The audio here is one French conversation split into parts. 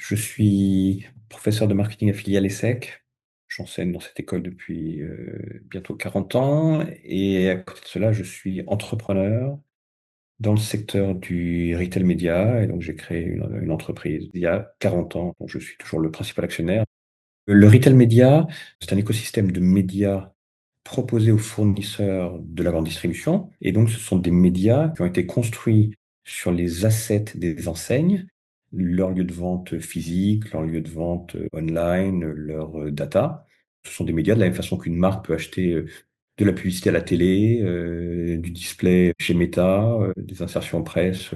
Je suis professeur de marketing affilié à l'ESSEC. J'enseigne dans cette école depuis bientôt 40 ans. Et à côté de cela, je suis entrepreneur dans le secteur du retail média. Et donc, j'ai créé une entreprise il y a 40 ans, dont je suis toujours le principal actionnaire. Le retail média, c'est un écosystème de médias proposés aux fournisseurs de la grande distribution. Et donc, ce sont des médias qui ont été construits sur les assets des enseignes, leur lieu de vente physique, leur lieu de vente online, leur data. Ce sont des médias de la même façon qu'une marque peut acheter de la publicité à la télé, du display chez Meta, des insertions presse.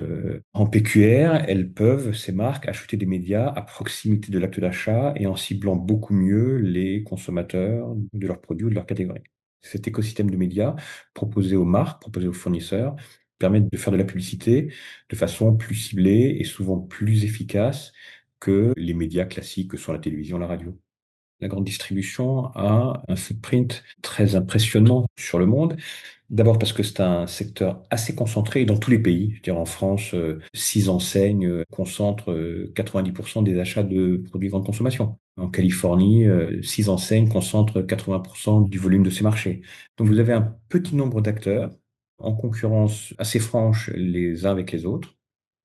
En PQR, elles peuvent, ces marques, acheter des médias à proximité de l'acte d'achat et en ciblant beaucoup mieux les consommateurs de leurs produits ou de leurs catégories. Cet écosystème de médias proposé aux marques, proposé aux fournisseurs, permet de faire de la publicité de façon plus ciblée et souvent plus efficace que les médias classiques que sont la télévision, la radio. La grande distribution a un footprint très impressionnant sur le monde. D'abord parce que c'est un secteur assez concentré dans tous les pays. Je veux dire, en France, 6 enseignes concentrent 90% des achats de produits grande consommation. En Californie, 6 enseignes concentrent 80% du volume de ces marchés. Donc vous avez un petit nombre d'acteurs en concurrence assez franche les uns avec les autres,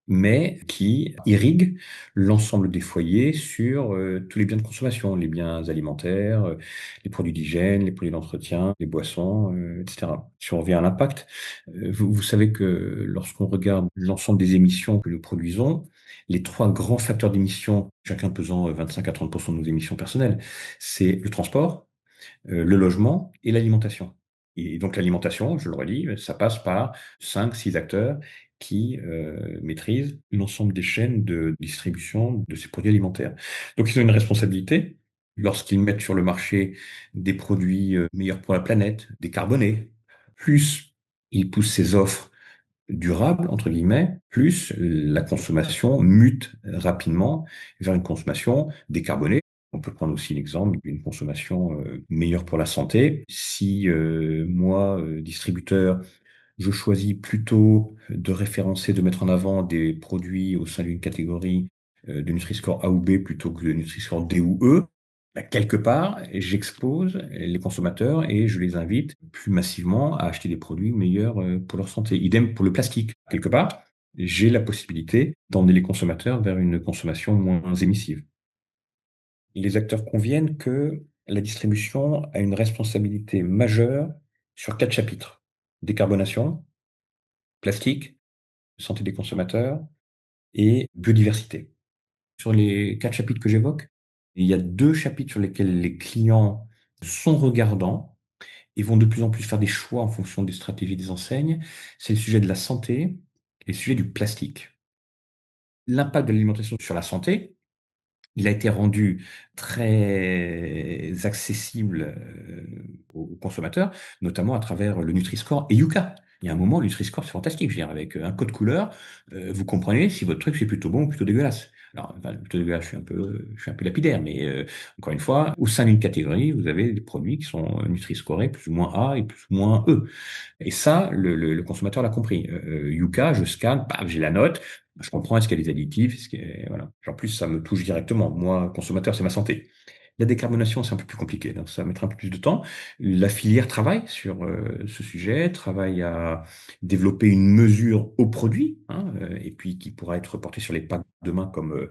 mais qui irrigue l'ensemble des foyers sur tous les biens de consommation, les biens alimentaires, les produits d'hygiène, les produits d'entretien, les boissons, etc. Si on revient à l'impact, vous savez que lorsqu'on regarde l'ensemble des émissions que nous produisons, les trois grands facteurs d'émissions, chacun pesant 25 à 30% de nos émissions personnelles, c'est le transport, le logement et l'alimentation. Et donc l'alimentation, je le redis, ça passe par 5, 6 acteurs qui maîtrisent l'ensemble des chaînes de distribution de ces produits alimentaires. Donc ils ont une responsabilité lorsqu'ils mettent sur le marché des produits meilleurs pour la planète, décarbonés, plus ils poussent ces offres durable, entre guillemets, plus la consommation mute rapidement vers une consommation décarbonée. On peut prendre aussi l'exemple d'une consommation meilleure pour la santé. Si moi, distributeur, je choisis plutôt de référencer, de mettre en avant des produits au sein d'une catégorie de Nutri-Score A ou B plutôt que de Nutri-Score D ou E, bah, quelque part, j'expose les consommateurs et je les invite plus massivement à acheter des produits meilleurs pour leur santé. Idem pour le plastique. Quelque part, j'ai la possibilité d'emmener les consommateurs vers une consommation moins émissive. Les acteurs conviennent que la distribution a une responsabilité majeure sur 4 chapitres. Décarbonation, plastique, santé des consommateurs et biodiversité. Sur les 4 chapitres que j'évoque, il y a 2 chapitres sur lesquels les clients sont regardants et vont de plus en plus faire des choix en fonction des stratégies des enseignes. C'est le sujet de la santé et le sujet du plastique. L'impact de l'alimentation sur la santé, il a été rendu très accessible aux consommateurs, notamment à travers le Nutri-Score et Yuka. Il y a un moment, le Nutri-Score, c'est fantastique. Je veux dire, avec un code couleur, vous comprenez si votre truc c'est plutôt bon ou plutôt dégueulasse. Alors, enfin, plutôt dégueulasse, je suis un peu lapidaire, mais encore une fois, au sein d'une catégorie, vous avez des produits qui sont Nutri-Scorés plus ou moins A et plus ou moins E. Et ça, le consommateur l'a compris. Yuka, je scanne, paf, j'ai la note, je comprends est-ce qu'il y a des additifs, voilà. En plus, ça me touche directement. Moi, consommateur, c'est ma santé. La décarbonation, c'est un peu plus compliqué, donc ça va mettre un peu plus de temps. La filière travaille sur ce sujet, travaille à développer une mesure au produit, hein, et puis qui pourra être portée sur les packs demain comme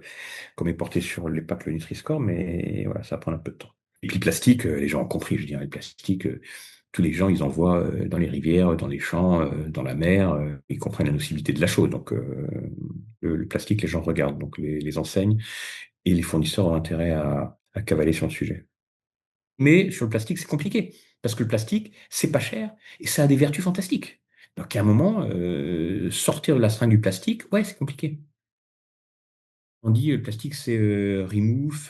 est porté sur les packs le Nutri-Score, mais voilà, ça va prendre un peu de temps. Et puis le plastique, les gens ont compris, je dirais, le plastique, tous les gens, ils en voient dans les rivières, dans les champs, dans la mer, ils comprennent la nocivité de la chose. Donc le plastique, les gens regardent, donc les enseignes et les fournisseurs ont intérêt à cavaler sur le sujet. Mais sur le plastique, c'est compliqué, parce que le plastique, c'est pas cher et ça a des vertus fantastiques. Donc à un moment, sortir de la seringue du plastique, ouais, c'est compliqué. On dit le plastique, c'est remove,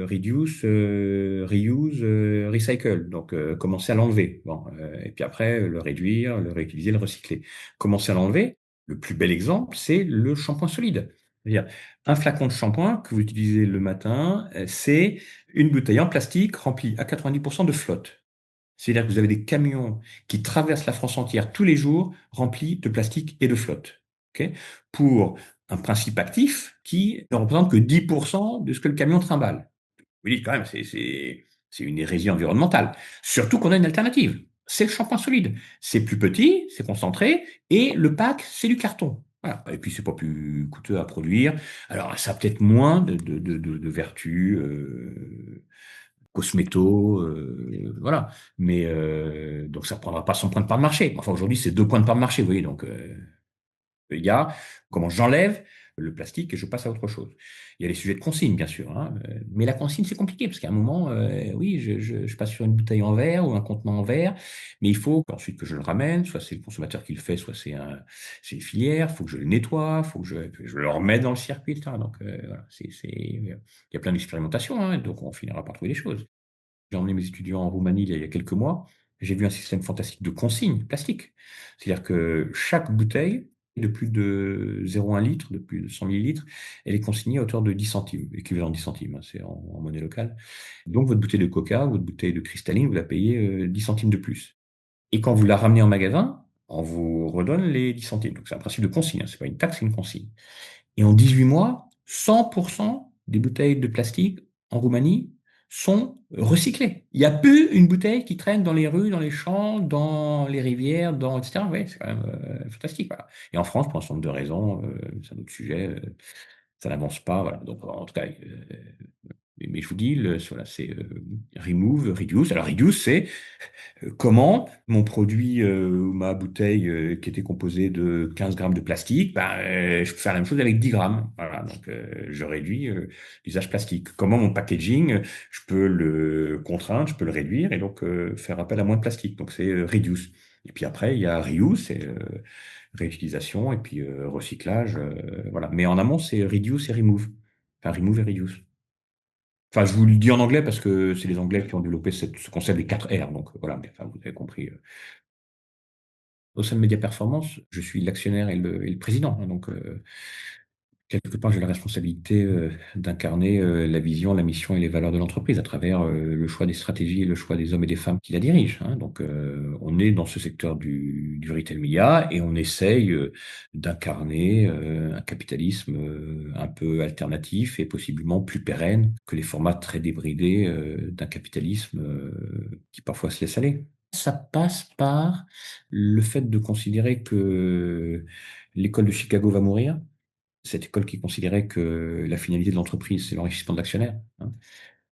reduce, reuse, recycle. Donc, commencer à l'enlever. Bon, et puis après, le réduire, le réutiliser, le recycler. Commencer à l'enlever. Le plus bel exemple, c'est le shampoing solide. C'est-à-dire, un flacon de shampoing que vous utilisez le matin, c'est une bouteille en plastique remplie à 90% de flotte. C'est-à-dire que vous avez des camions qui traversent la France entière tous les jours remplis de plastique et de flotte. Ok. Pour un principe actif qui ne représente que 10% de ce que le camion trimballe. Vous dites quand même, c'est une hérésie environnementale. Surtout qu'on a une alternative. C'est le shampoing solide. C'est plus petit, c'est concentré, et le pack, c'est du carton. Voilà. Et puis, c'est pas plus coûteux à produire. Alors, ça a peut-être moins de vertus cosméto, voilà. Mais donc, ça ne prendra pas 100 points de part de marché. Enfin, aujourd'hui, c'est 2 points de part de marché, vous voyez. Donc, il y a comment j'enlève le plastique et je passe à autre chose. Il y a les sujets de consigne, bien sûr, hein, mais la consigne, c'est compliqué parce qu'à un moment, oui, je passe sur une bouteille en verre ou un contenant en verre, mais il faut ensuite que je le ramène, soit c'est le consommateur qui le fait, soit c'est une filière, il faut que je le nettoie, il faut que je le remette dans le circuit, etc. Donc, voilà, il y a plein d'expérimentations, hein, donc on finira par trouver des choses. J'ai emmené mes étudiants en Roumanie il y a quelques mois. J'ai vu un système fantastique de consigne plastique. C'est-à-dire que chaque bouteille de plus de 0,1 litre, de plus de 100 millilitres, elle est consignée à hauteur de 10 centimes, équivalent de 10 centimes, hein, c'est en monnaie locale. Donc votre bouteille de coca, votre bouteille de cristalline, vous la payez 10 centimes de plus. Et quand vous la ramenez en magasin, on vous redonne les 10 centimes. Donc c'est un principe de consigne, hein, c'est pas une taxe, c'est une consigne. Et en 18 mois, 100% des bouteilles de plastique en Roumanie sont recyclées. Il n'y a plus une bouteille qui traîne dans les rues, dans les champs, dans les rivières, etc. Ouais, c'est quand même fantastique. Voilà. Et en France, pour un certain nombre de raisons, c'est un autre sujet, ça n'avance pas. Voilà. Donc, en tout cas, mais je vous dis, voilà, c'est remove, reduce. Alors, reduce, c'est comment mon produit ou ma bouteille qui était composée de 15 grammes de plastique, ben, je peux faire la même chose avec 10 grammes. Voilà, donc je réduis l'usage plastique. Comment mon packaging, je peux le contraindre, je peux le réduire et donc faire appel à moins de plastique. Donc c'est reduce. Et puis après, il y a reuse, c'est réutilisation et puis recyclage. Voilà. Mais en amont, c'est reduce et remove. Enfin, remove et reduce. Enfin, je vous le dis en anglais parce que c'est les Anglais qui ont développé ce concept des 4 R. Donc voilà, mais enfin, vous avez compris. Au sein de Média Performance, je suis l'actionnaire et le président, hein. Donc, quelque part, j'ai la responsabilité d'incarner la vision, la mission et les valeurs de l'entreprise à travers le choix des stratégies et le choix des hommes et des femmes qui la dirigent, hein. Donc, on est dans ce secteur du retail media et on essaye d'incarner un capitalisme un peu alternatif et possiblement plus pérenne que les formats très débridés d'un capitalisme qui parfois se laisse aller. Ça passe par le fait de considérer que l'école de Chicago va mourir, cette école qui considérait que la finalité de l'entreprise, c'est l'enrichissement de l'actionnaire, hein.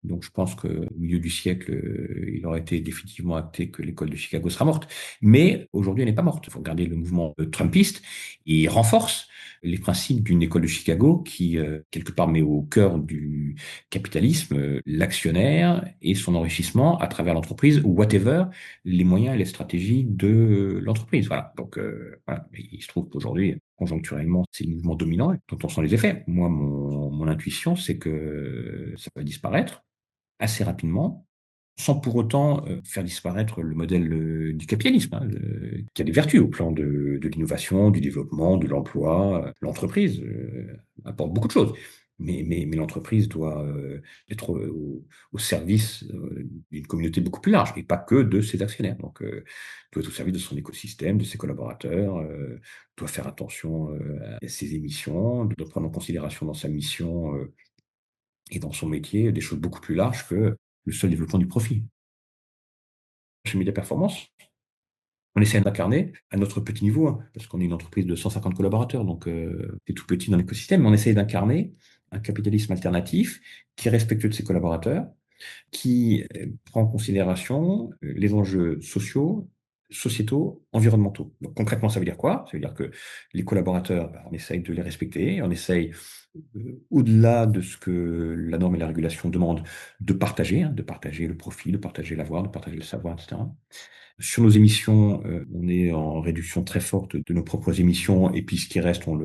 Donc, je pense qu'au milieu du siècle, il aurait été définitivement acté que l'école de Chicago sera morte. Mais aujourd'hui, elle n'est pas morte. Il faut regarder le mouvement trumpiste. Il renforce les principes d'une école de Chicago qui, quelque part, met au cœur du capitalisme l'actionnaire et son enrichissement à travers l'entreprise, ou whatever les moyens et les stratégies de l'entreprise. Voilà. Donc, voilà. Et il se trouve qu'aujourd'hui, conjoncturellement, c'est le mouvement dominant dont on sent les effets. Moi, mon intuition, c'est que ça va disparaître assez rapidement, sans pour autant faire disparaître le modèle du capitalisme, hein, qui a des vertus au plan de l'innovation, du développement, de l'emploi. L'entreprise apporte beaucoup de choses. Mais l'entreprise doit être au service d'une communauté beaucoup plus large et pas que de ses actionnaires. Donc, doit être au service de son écosystème, de ses collaborateurs, doit faire attention à ses émissions, doit prendre en considération dans sa mission et dans son métier des choses beaucoup plus larges que le seul développement du profit. Chez Media Performance, on essaie d'incarner à notre petit niveau, hein, parce qu'on est une entreprise de 150 collaborateurs, donc c'est tout petit dans l'écosystème, mais on essaie d'incarner un capitalisme alternatif qui est respectueux de ses collaborateurs, qui prend en considération les enjeux sociaux, sociétaux, environnementaux. Donc concrètement, ça veut dire quoi? Ça veut dire que les collaborateurs, on essaye de les respecter, on essaye, au-delà de ce que la norme et la régulation demandent, de partager, hein, de partager le profit, de partager l'avoir, de partager le savoir, etc. Sur nos émissions, on est en réduction très forte de nos propres émissions, et puis ce qui reste, on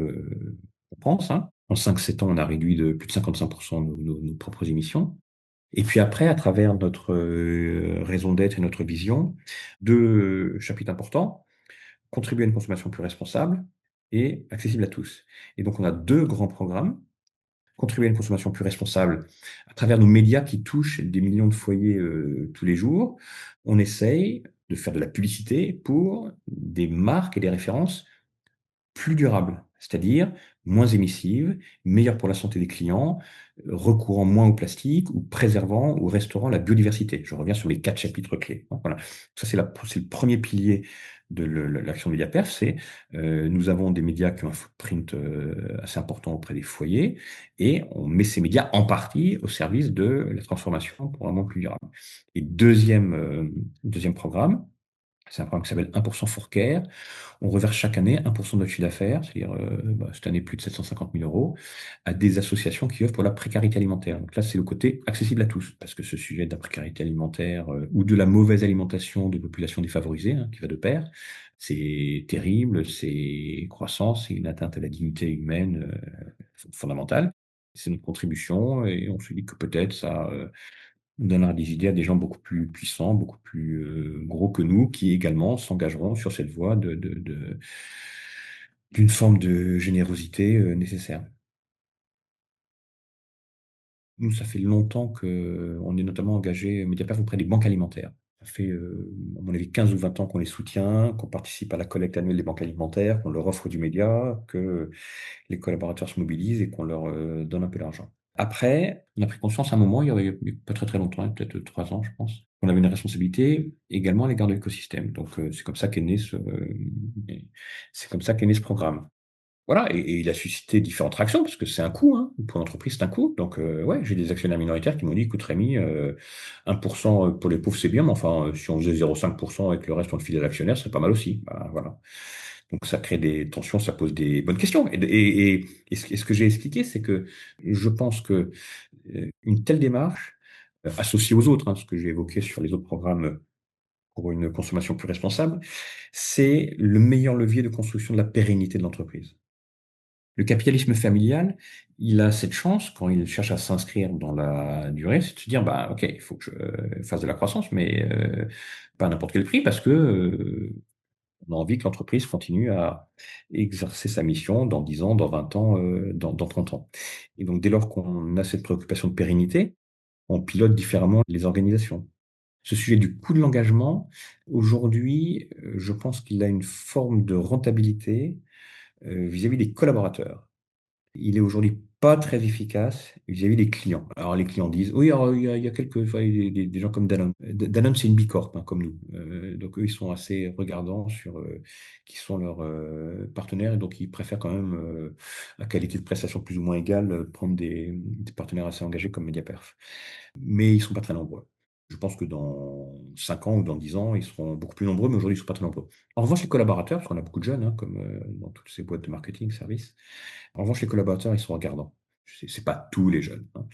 pense, hein. En 5-7 ans, on a réduit de plus de 55% nos propres émissions. Et puis après, à travers notre raison d'être et notre vision, deux chapitres importants: contribuer à une consommation plus responsable et accessible à tous. Et donc, on a deux grands programmes: contribuer à une consommation plus responsable à travers nos médias qui touchent des millions de foyers tous les jours. On essaye de faire de la publicité pour des marques et des références plus durables. c'est-à-dire moins émissive, meilleure pour la santé des clients, recourant moins au plastique ou préservant ou restaurant la biodiversité. Je reviens sur les 4 chapitres clés. Donc, voilà. Ça, c'est le premier pilier de l'action Mediaperf, c'est nous avons des médias qui ont un footprint assez important auprès des foyers et on met ces médias en partie au service de la transformation pour un monde plus durable. Et deuxième programme, c'est un programme qui s'appelle 1% for Care. On reverse chaque année 1% de notre chiffre d'affaires, c'est-à-dire cette année plus de 750 000 euros, à des associations qui œuvrent pour la précarité alimentaire. Donc là, c'est le côté accessible à tous, parce que ce sujet de la précarité alimentaire ou de la mauvaise alimentation de populations défavorisées, hein, qui va de pair, c'est terrible, c'est croissant, c'est une atteinte à la dignité humaine fondamentale. C'est notre contribution et on se dit que peut-être ça donnera des idées à des gens beaucoup plus puissants, beaucoup plus gros que nous, qui également s'engageront sur cette voie d'une forme de générosité nécessaire. Nous, ça fait longtemps qu'on est notamment engagé, Mediapart, auprès des banques alimentaires. Ça fait, à mon avis, 15 ou 20 ans qu'on les soutient, qu'on participe à la collecte annuelle des banques alimentaires, qu'on leur offre du média, que les collaborateurs se mobilisent et qu'on leur donne un peu d'argent. Après, on a pris conscience à un moment, il y a pas très très longtemps, peut-être 3 ans, je pense, qu'on avait une responsabilité également à l'égard de l'écosystème. Donc, c'est comme ça qu'est né ce programme. Voilà, et il a suscité différentes réactions, parce que c'est un coût, hein. Pour l'entreprise, c'est un coût. Donc, ouais, j'ai des actionnaires minoritaires qui m'ont dit, écoute Rémi, 1% pour les pauvres, c'est bien, mais enfin, si on faisait 0,5% et que le reste, on le filait à l'actionnaire, c'est pas mal aussi. Bah, voilà. Donc, ça crée des tensions, ça pose des bonnes questions. Et ce que j'ai expliqué, c'est que je pense que une telle démarche, associée aux autres, hein, ce que j'ai évoqué sur les autres programmes pour une consommation plus responsable, c'est le meilleur levier de construction de la pérennité de l'entreprise. Le capitalisme familial, il a cette chance, quand il cherche à s'inscrire dans la durée, c'est de se dire, bah, OK, il faut que je fasse de la croissance, mais pas à n'importe quel prix, parce que on a envie que l'entreprise continue à exercer sa mission dans 10 ans, dans 20 ans, dans 30 ans. Et donc, dès lors qu'on a cette préoccupation de pérennité, on pilote différemment les organisations. Ce sujet du coût de l'engagement, aujourd'hui, je pense qu'il a une forme de rentabilité vis-à-vis des collaborateurs. Il est aujourd'hui pas très efficace vis-à-vis des clients. Alors les clients disent, oui, alors, il y a quelques, enfin, des gens comme Danone. Danone, c'est une bicorp, hein, comme nous. Donc eux, ils sont assez regardants sur qui sont leurs partenaires, et donc ils préfèrent quand même, à qualité de prestation plus ou moins égale, prendre des partenaires assez engagés comme Mediaperf. Mais ils ne sont pas très nombreux. Je pense que dans 5 ans ou dans 10 ans, ils seront beaucoup plus nombreux, mais aujourd'hui, ils ne sont pas très nombreux. En revanche, les collaborateurs, parce qu'on a beaucoup de jeunes, hein, comme dans toutes ces boîtes de marketing, services, en revanche, les collaborateurs, ils sont regardants. C'est pas tous les jeunes, hein,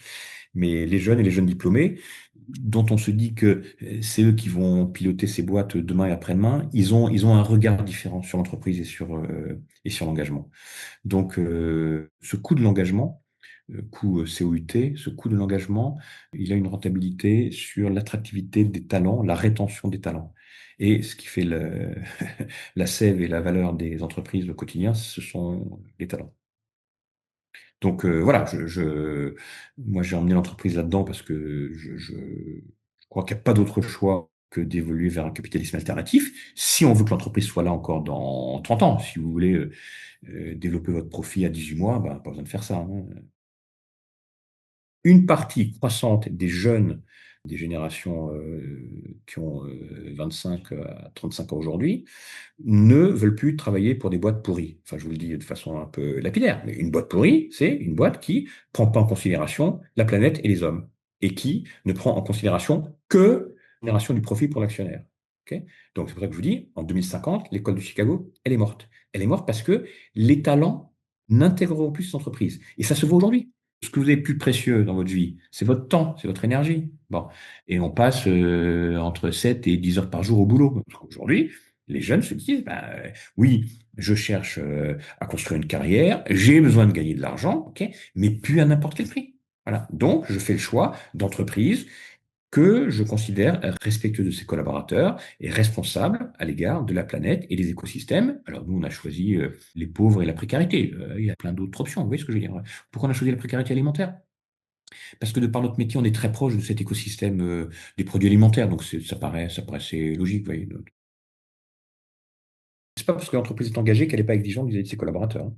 mais les jeunes et les jeunes diplômés, dont on se dit que c'est eux qui vont piloter ces boîtes demain et après-demain, ils ont un regard différent sur l'entreprise et sur l'engagement. Donc, ce coût de l'engagement, coût COUT, ce coût de l'engagement, il a une rentabilité sur l'attractivité des talents, la rétention des talents. Et ce qui fait la sève et la valeur des entreprises au quotidien, ce sont les talents. Donc voilà, moi j'ai emmené l'entreprise là-dedans parce que je crois qu'il n'y a pas d'autre choix que d'évoluer vers un capitalisme alternatif. Si on veut que l'entreprise soit là encore dans 30 ans, si vous voulez développer votre profit à 18 mois, bah, pas besoin de faire ça, hein. Une partie croissante des jeunes des générations qui ont 25 à 35 ans aujourd'hui ne veulent plus travailler pour des boîtes pourries. Enfin, je vous le dis de façon un peu lapidaire, mais une boîte pourrie, c'est une boîte qui prend pas en considération la planète et les hommes, et qui ne prend en considération que la génération du profit pour l'actionnaire. Ok. Donc, c'est pour ça que je vous dis, en 2050, l'école de Chicago, elle est morte. Elle est morte parce que les talents n'intégreront plus cette entreprise. Et ça se voit aujourd'hui. Ce que vous avez de plus précieux dans votre vie, c'est votre temps, c'est votre énergie. Bon. Et on passe entre 7 et 10 heures par jour au boulot. Aujourd'hui, les jeunes se disent, bah, oui, je cherche à construire une carrière, j'ai besoin de gagner de l'argent, ok, mais plus à n'importe quel prix. Voilà. Donc, je fais le choix d'entreprise que je considère respectueux de ses collaborateurs et responsable à l'égard de la planète et des écosystèmes. Alors nous, on a choisi les pauvres et la précarité. Il y a plein d'autres options. Vous voyez ce que je veux dire? Pourquoi on a choisi la précarité alimentaire? Parce que de par notre métier, on est très proche de cet écosystème des produits alimentaires. Donc ça paraissait logique, vous voyez. pas parce que l'entreprise est engagée qu'elle n'est pas exigeante vis-à-vis de ses collaborateurs, hein.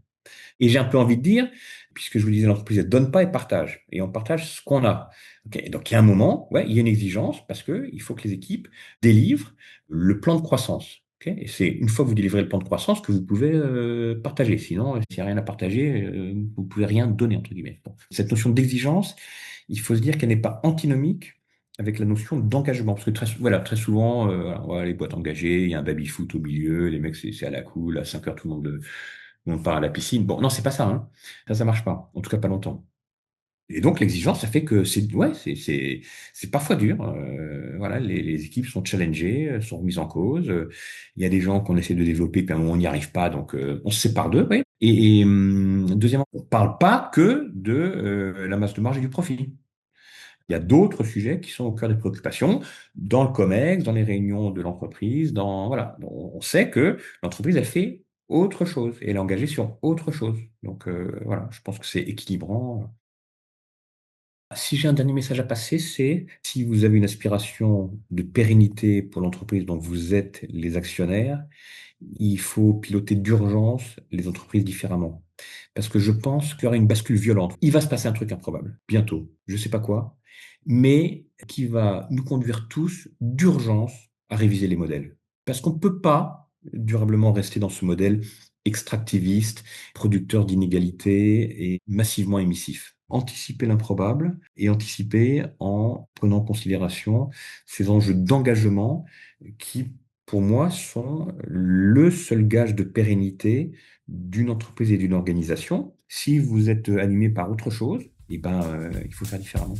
Et j'ai un peu envie de dire, puisque je vous disais, l'entreprise, elle donne pas, elle partage. Et on partage ce qu'on a. Ok. Et donc, il y a un moment, ouais, il y a une exigence parce qu'il faut que les équipes délivrent le plan de croissance. Ok. Et c'est une fois que vous délivrez le plan de croissance que vous pouvez partager. Sinon, s'il n'y a rien à partager, vous ne pouvez rien donner, entre guillemets. Bon. Cette notion d'exigence, il faut se dire qu'elle n'est pas antinomique avec la notion d'engagement. Parce que voilà, très souvent, voilà, les boîtes engagées, il y a un baby-foot au milieu, les mecs, c'est à la cool, à 5 heures, tout le monde part à la piscine. Bon, non, c'est pas ça, hein. Ça marche pas. En tout cas, pas longtemps. Et donc, l'exigence, ça fait que ouais, c'est parfois dur. Voilà, les équipes sont challengées, sont remises en cause. Il y a des gens qu'on essaie de développer, puis à un moment, on n'y arrive pas, donc on se sépare d'eux. Ouais. Deuxièmement, on ne parle pas que de la masse de marge et du profit. Il y a d'autres sujets qui sont au cœur des préoccupations dans le COMEX, dans les réunions de l'entreprise, voilà. On sait que l'entreprise, elle fait autre chose et elle est engagée sur autre chose. Donc voilà, je pense que c'est équilibrant. Si j'ai un dernier message à passer, c'est si vous avez une aspiration de pérennité pour l'entreprise dont vous êtes les actionnaires, il faut piloter d'urgence les entreprises différemment. Parce que je pense qu'il y aura une bascule violente. Il va se passer un truc improbable, bientôt, je ne sais pas quoi, mais qui va nous conduire tous d'urgence à réviser les modèles. Parce qu'on ne peut pas durablement rester dans ce modèle extractiviste, producteur d'inégalités et massivement émissif. Anticiper l'improbable et anticiper en prenant en considération ces enjeux d'engagement qui, pour moi, sont le seul gage de pérennité d'une entreprise et d'une organisation. Si vous êtes animé par autre chose, eh ben, il faut faire différemment.